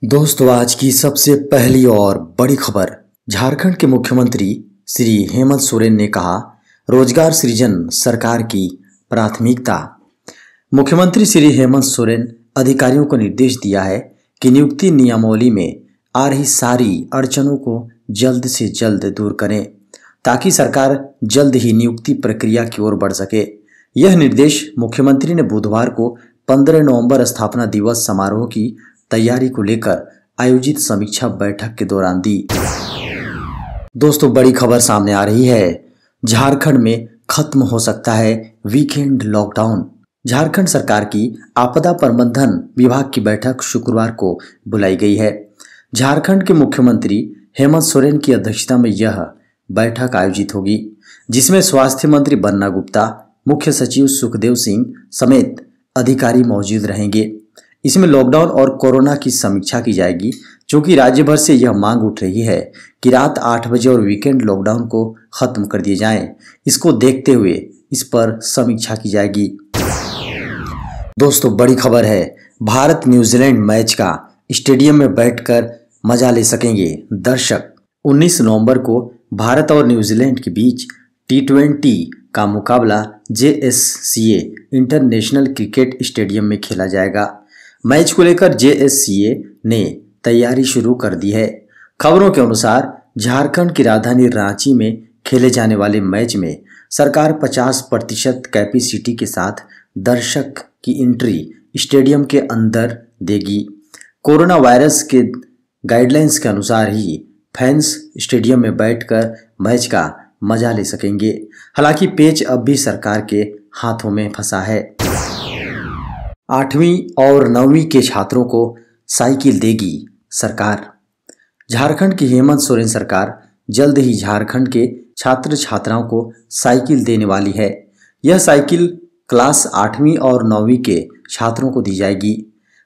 दोस्तों, आज की सबसे पहली और बड़ी खबर। झारखंड के मुख्यमंत्री श्री हेमंत सोरेन ने कहा, रोजगार सृजन सरकार की प्राथमिकता। मुख्यमंत्री श्री हेमंत सोरेन अधिकारियों को निर्देश दिया है कि नियुक्ति नियमावली में आ रही सारी अड़चनों को जल्द से जल्द दूर करें ताकि सरकार जल्द ही नियुक्ति प्रक्रिया की ओर बढ़ सके। यह निर्देश मुख्यमंत्री ने बुधवार को 15 नवंबर स्थापना दिवस समारोह की तैयारी को लेकर आयोजित समीक्षा बैठक के दौरान दी। दोस्तों, बड़ी खबर सामने आ रही है। झारखंड में खत्म हो सकता है वीकेंड लॉकडाउन। झारखंड सरकार की आपदा प्रबंधन विभाग की बैठक शुक्रवार को बुलाई गई है। झारखंड के मुख्यमंत्री हेमंत सोरेन की अध्यक्षता में यह बैठक आयोजित होगी, जिसमें स्वास्थ्य मंत्री बन्ना गुप्ता, मुख्य सचिव सुखदेव सिंह समेत अधिकारी मौजूद रहेंगे। इसमें लॉकडाउन और कोरोना की समीक्षा की जाएगी, क्योंकि राज्य भर से यह मांग उठ रही है कि रात 8 बजे और वीकेंड लॉकडाउन को खत्म कर दिए जाएं। इसको देखते हुए इस पर समीक्षा की जाएगी। दोस्तों, बड़ी खबर है। भारत न्यूजीलैंड मैच का स्टेडियम में बैठकर मजा ले सकेंगे दर्शक। 19 नवंबर को भारत और न्यूजीलैंड के बीच T20 का मुकाबला JSCA इंटरनेशनल क्रिकेट स्टेडियम में खेला जाएगा। मैच को लेकर JSCA ने तैयारी शुरू कर दी है। खबरों के अनुसार झारखंड की राजधानी रांची में खेले जाने वाले मैच में सरकार 50% कैपेसिटी के साथ दर्शक की एंट्री स्टेडियम के अंदर देगी। कोरोना वायरस के गाइडलाइंस के अनुसार ही फैंस स्टेडियम में बैठकर मैच का मजा ले सकेंगे। हालांकि पेच अब भी सरकार के हाथों में फंसा है। 8वीं और 9वीं के छात्रों को साइकिल देगी सरकार। झारखंड की हेमंत सोरेन सरकार जल्द ही झारखंड के छात्र छात्राओं को साइकिल देने वाली है। यह साइकिल क्लास 8वीं और 9वीं के छात्रों को दी जाएगी।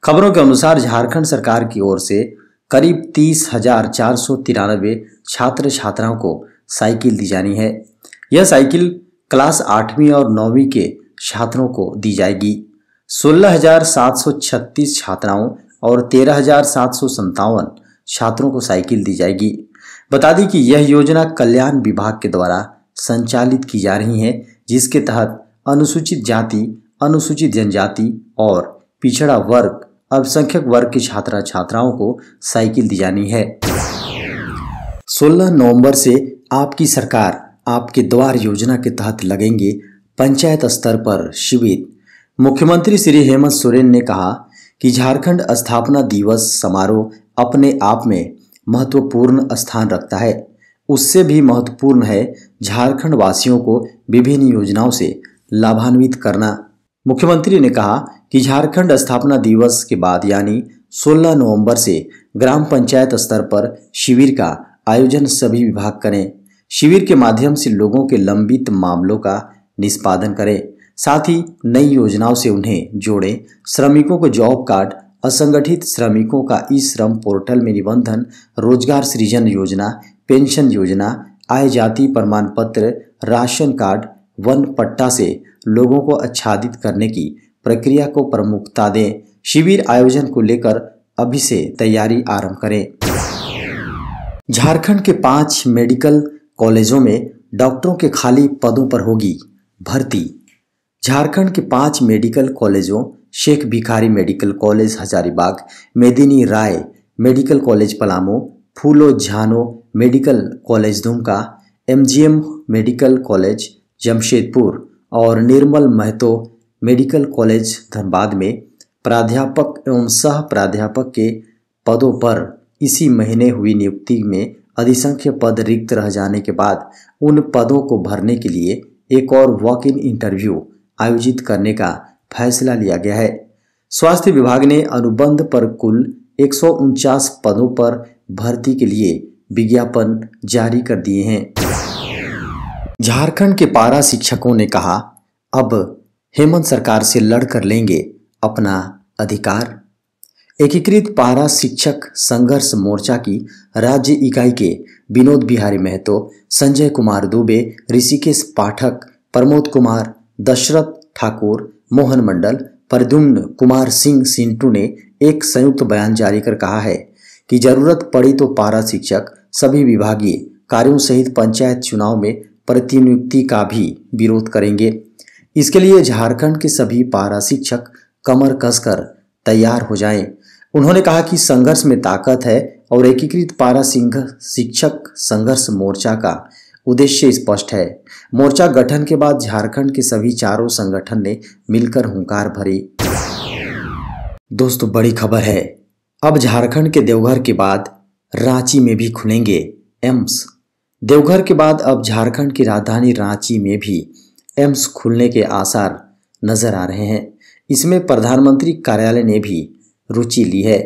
खबरों के अनुसार झारखंड सरकार की ओर से करीब 30,493 छात्र छात्राओं को साइकिल दी जानी है। यह साइकिल क्लास 8वीं और 9वीं के छात्रों को दी जाएगी। 16,736 छात्राओं और 13,757 छात्रों को साइकिल दी जाएगी। बता दें कि यह योजना कल्याण विभाग के द्वारा संचालित की जा रही है, जिसके तहत अनुसूचित जाति, अनुसूचित जनजाति और पिछड़ा वर्ग, अल्पसंख्यक वर्ग के छात्र छात्राओं को साइकिल दी जानी है। 16 नवंबर से आपकी सरकार आपके द्वार योजना के तहत लगेंगे पंचायत स्तर पर शिविर। मुख्यमंत्री श्री हेमंत सोरेन ने कहा कि झारखंड स्थापना दिवस समारोह अपने आप में महत्वपूर्ण स्थान रखता है। उससे भी महत्वपूर्ण है झारखंड वासियों को विभिन्न योजनाओं से लाभान्वित करना। मुख्यमंत्री ने कहा कि झारखंड स्थापना दिवस के बाद यानी 16 नवंबर से ग्राम पंचायत स्तर पर शिविर का आयोजन सभी विभाग करें। शिविर के माध्यम से लोगों के लंबित मामलों का निष्पादन करें, साथ ही नई योजनाओं से उन्हें जोड़ें। श्रमिकों को जॉब कार्ड, असंगठित श्रमिकों का ई श्रम पोर्टल में निबंधन, रोजगार सृजन योजना, पेंशन योजना, आय जाति प्रमाण पत्र, राशन कार्ड, वन पट्टा से लोगों को आच्छादित करने की प्रक्रिया को प्रमुखता दें। शिविर आयोजन को लेकर अभी से तैयारी आरंभ करें। झारखंड के 5 मेडिकल कॉलेजों में डॉक्टरों के खाली पदों पर होगी भर्ती। झारखंड के 5 मेडिकल कॉलेजों शेख भिखारी मेडिकल कॉलेज हजारीबाग, मेदिनी राय मेडिकल कॉलेज पलामू, फूलो झानो medical college Dumka, MGM medical college Jamshedpur और निर्मल महतो मेडिकल कॉलेज धनबाद में प्राध्यापक एवं सह प्राध्यापक के पदों पर इसी महीने हुई नियुक्ति में अधिसंख्य पद रिक्त रह जाने के बाद उन पदों को भरने के लिए एक और वॉक इन इंटरव्यू आयोजित करने का फैसला लिया गया है। स्वास्थ्य विभाग ने अनुबंध पर कुल 149 पदों पर भर्ती के लिए विज्ञापन जारी कर दिए हैं। झारखंड के पारा शिक्षकों ने कहा, अब हेमंत सरकार से लड़कर लेंगे अपना अधिकार। एकीकृत पारा शिक्षक संघर्ष मोर्चा की राज्य इकाई के विनोद बिहारी महतो, संजय कुमार दुबे, ऋषिकेश पाठक, प्रमोद कुमार, दशरथ ठाकुर, मोहन मंडल, प्रद्युम्न कुमार सिंह सिंटू ने एक संयुक्त बयान जारी कर कहा है कि जरूरत पड़ी तो पारा शिक्षक सभी विभागीय कार्यों सहित पंचायत चुनाव में प्रतिनियुक्ति का भी विरोध करेंगे। इसके लिए झारखंड के सभी पारा शिक्षक कमर कसकर तैयार हो जाएं। उन्होंने कहा कि संघर्ष में ताकत है और एकीकृत पारा शिक्षक संघर्ष मोर्चा का उद्देश्य स्पष्ट है। मोर्चा गठन के बाद झारखंड के सभी चारों संगठन ने मिलकर हुंकार भरी। दोस्तों, बड़ी खबर है, अब झारखंड के देवघर के बाद रांची में भी खुलेंगे एम्स। देवघर के बाद अब झारखंड की राजधानी रांची में भी एम्स खुलने के आसार नजर आ रहे हैं। इसमें प्रधानमंत्री कार्यालय ने भी रुचि ली है।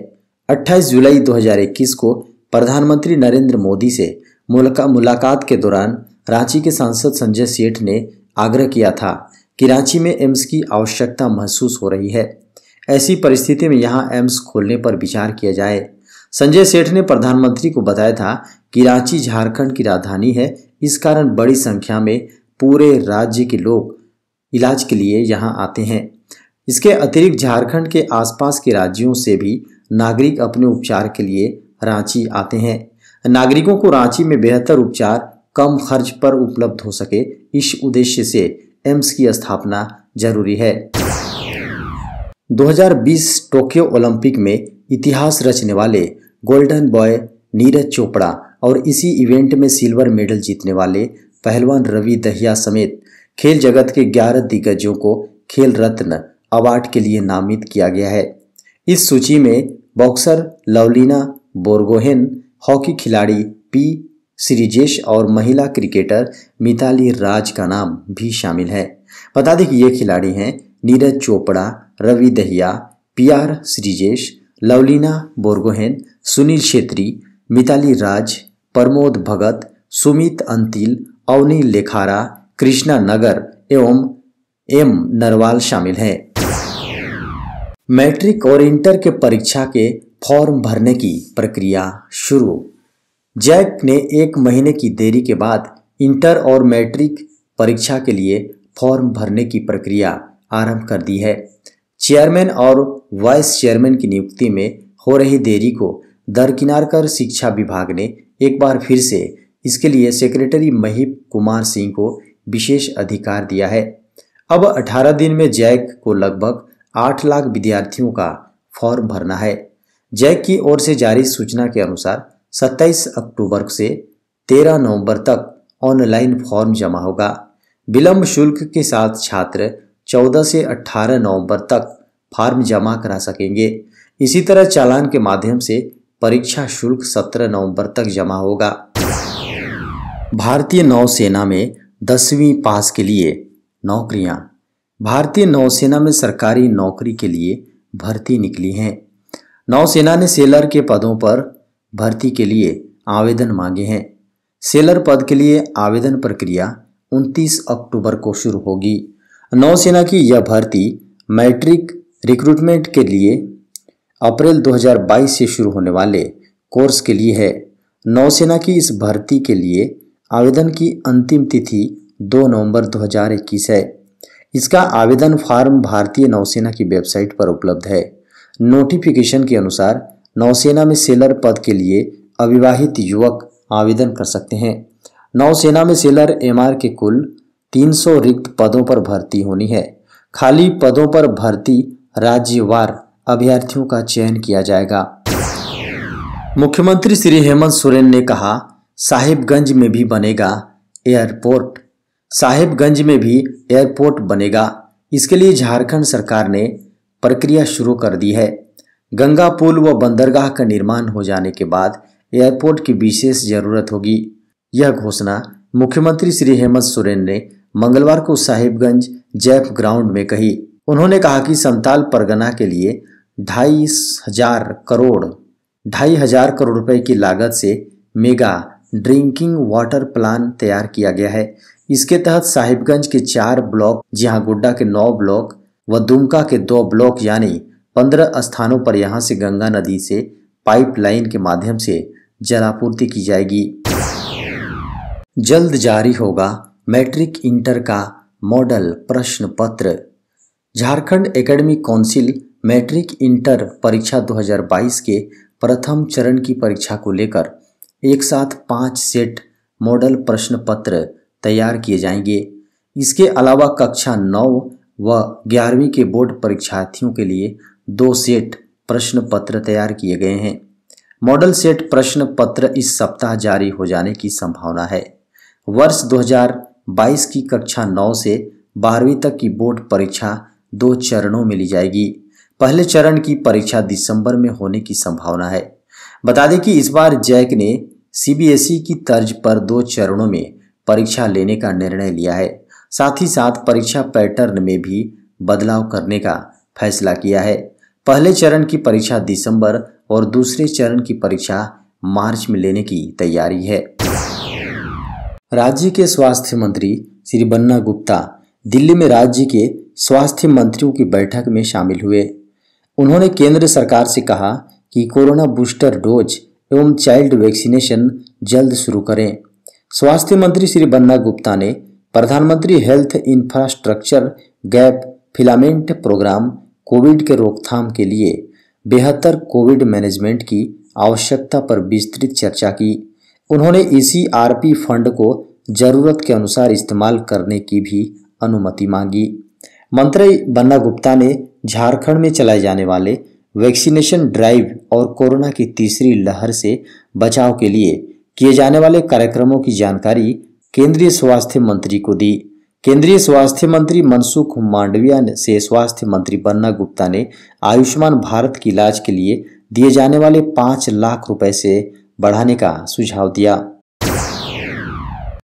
28 जुलाई 2021 को प्रधानमंत्री नरेंद्र मोदी से मुलाकात के दौरान रांची के सांसद संजय सेठ ने आग्रह किया था कि रांची में एम्स की आवश्यकता महसूस हो रही है। ऐसी परिस्थिति में यहां एम्स खोलने पर विचार किया जाए। संजय सेठ ने प्रधानमंत्री को बताया था कि रांची झारखंड की राजधानी है, इस कारण बड़ी संख्या में पूरे राज्य के लोग इलाज के लिए यहां आते हैं। इसके अतिरिक्त झारखंड के आसपास के राज्यों से भी नागरिक अपने उपचार के लिए रांची आते हैं। नागरिकों को रांची में बेहतर उपचार कम खर्च पर उपलब्ध हो सके, इस उद्देश्य से एम्स की स्थापना जरूरी है। 2020 टोक्यो ओलंपिक में इतिहास रचने वाले गोल्डन बॉय नीरज चोपड़ा और इसी इवेंट में सिल्वर मेडल जीतने वाले पहलवान रवि दहिया समेत खेल जगत के 11 दिग्गजों को खेल रत्न अवार्ड के लिए नामित किया गया है। इस सूची में बॉक्सर लवलीना बोरगोहेन, हॉकी खिलाड़ी पी श्रीजेश और महिला क्रिकेटर मिताली राज का नाम भी शामिल है। बता दें कि ये खिलाड़ी हैं नीरज चोपड़ा, रवि दहिया, पीआर श्रीजेश, लवलीना बोरगोहेन, सुनील छेत्री, मिताली राज, प्रमोद भगत, सुमित अंतिल, अवनी लेखारा, कृष्णा नगर एवं एम नरवाल शामिल हैं। मैट्रिक और इंटर के परीक्षा के फॉर्म भरने की प्रक्रिया शुरू। जैक ने 1 महीने की देरी के बाद इंटर और मैट्रिक परीक्षा के लिए फॉर्म भरने की प्रक्रिया आरंभ कर दी है। चेयरमैन और वाइस चेयरमैन की नियुक्ति में हो रही देरी को दरकिनार कर शिक्षा विभाग ने एक बार फिर से इसके लिए सेक्रेटरी महीप कुमार सिंह को विशेष अधिकार दिया है। अब 18 दिन में जैक को लगभग 8 लाख विद्यार्थियों का फॉर्म भरना है। जैक की ओर से जारी सूचना के अनुसार 27 अक्टूबर से 13 नवंबर तक ऑनलाइन फॉर्म जमा होगा। विलंब शुल्क के साथ छात्र 14 से 18 नवंबर तक फॉर्म जमा करा सकेंगे। इसी तरह चालान के माध्यम से परीक्षा शुल्क 17 नवंबर तक जमा होगा। भारतीय नौसेना में 10वीं पास के लिए नौकरियां। भारतीय नौसेना में सरकारी नौकरी के लिए भर्ती निकली हैं। नौसेना ने सेलर के पदों पर भर्ती के लिए आवेदन मांगे हैं। सेलर पद के लिए आवेदन प्रक्रिया 29 अक्टूबर को शुरू होगी। नौसेना की यह भर्ती मैट्रिक रिक्रूटमेंट के लिए अप्रैल 2022 से शुरू होने वाले कोर्स के लिए है। नौसेना की इस भर्ती के लिए आवेदन की अंतिम तिथि 2 नवंबर 2021 है। इसका आवेदन फॉर्म भारतीय नौसेना की वेबसाइट पर उपलब्ध है। नोटिफिकेशन के अनुसार नौसेना में सेलर पद के लिए अविवाहित युवक आवेदन कर सकते हैं। नौसेना में सेलर एमआर के कुल 300 रिक्त पदों पर भर्ती होनी है। खाली पदों पर भर्ती राज्यवार अभ्यर्थियों का चयन किया जाएगा। मुख्यमंत्री श्री हेमंत सोरेन ने कहा, साहिबगंज में भी बनेगा एयरपोर्ट। साहिबगंज में भी एयरपोर्ट बनेगा। इसके लिए झारखंड सरकार ने प्रक्रिया शुरू कर दी है। गंगा पुल व बंदरगाह का निर्माण हो जाने के बाद एयरपोर्ट की विशेष जरूरत होगी। यह घोषणा मुख्यमंत्री श्री हेमंत सोरेन ने मंगलवार को साहिबगंज जैप ग्राउंड में कही। उन्होंने कहा कि संताल परगना के लिए 2,500 करोड़ रुपए की लागत से मेगा ड्रिंकिंग वाटर प्लान तैयार किया गया है। इसके तहत साहिबगंज के 4 ब्लॉक, जहां गोड्डा के 9 ब्लॉक व दुमका के 2 ब्लॉक यानी 15 स्थानों पर यहां से गंगा नदी से पाइपलाइन के माध्यम से जलापूर्ति की जाएगी। जल्द जारी होगा मैट्रिक इंटर का मॉडल प्रश्न पत्र। Jharkhand academic council matric inter परीक्षा 2022 के प्रथम चरण की परीक्षा को लेकर एक साथ 5 सेट मॉडल प्रश्न पत्र तैयार किए जाएंगे। इसके अलावा कक्षा 9 व 11वीं के बोर्ड परीक्षार्थियों के लिए 2 सेट प्रश्न पत्र तैयार किए गए हैं। मॉडल सेट प्रश्न पत्र इस सप्ताह जारी हो जाने की संभावना है। वर्ष 2022 की कक्षा 9 से 12वीं तक की बोर्ड परीक्षा 2 चरणों में ली जाएगी। पहले चरण की परीक्षा दिसंबर में होने की संभावना है। बता दें कि इस बार जैक ने सीबीएसई की तर्ज पर 2 चरणों में परीक्षा लेने का निर्णय लिया है। साथ ही साथ परीक्षा पैटर्न में भी बदलाव करने का फैसला किया है। पहले चरण की परीक्षा दिसंबर और दूसरे चरण की परीक्षा मार्च में लेने की तैयारी है। राज्य के स्वास्थ्य मंत्री श्री बन्ना गुप्ता दिल्ली में राज्य के स्वास्थ्य मंत्रियों की बैठक में शामिल हुए। उन्होंने केंद्र सरकार से कहा कि कोरोना बूस्टर डोज एवं चाइल्ड वैक्सीनेशन जल्द शुरू करें। स्वास्थ्य मंत्री श्री बन्ना गुप्ता ने प्रधानमंत्री health infrastructure gap filament programme Covid के रोकथाम के लिए बेहतर कोविड मैनेजमेंट की आवश्यकता पर विस्तृत चर्चा की। उन्होंने ईसीआरपी फंड को जरूरत के अनुसार इस्तेमाल करने की भी अनुमति मांगी। मंत्री बन्ना गुप्ता ने झारखंड में चलाए जाने वाले वैक्सीनेशन ड्राइव और कोरोना की तीसरी लहर से बचाव के लिए किए जाने वाले कार्यक्रमों की जानकारी केंद्रीय स्वास्थ्य मंत्री को दी। केंद्रीय स्वास्थ्य मंत्री मनसुख मांडविया से स्वास्थ्य मंत्री बन्ना गुप्ता ने आयुष्मान भारत के इलाज के लिए दिए जाने वाले 5 लाख रुपए से बढ़ाने का सुझाव दिया।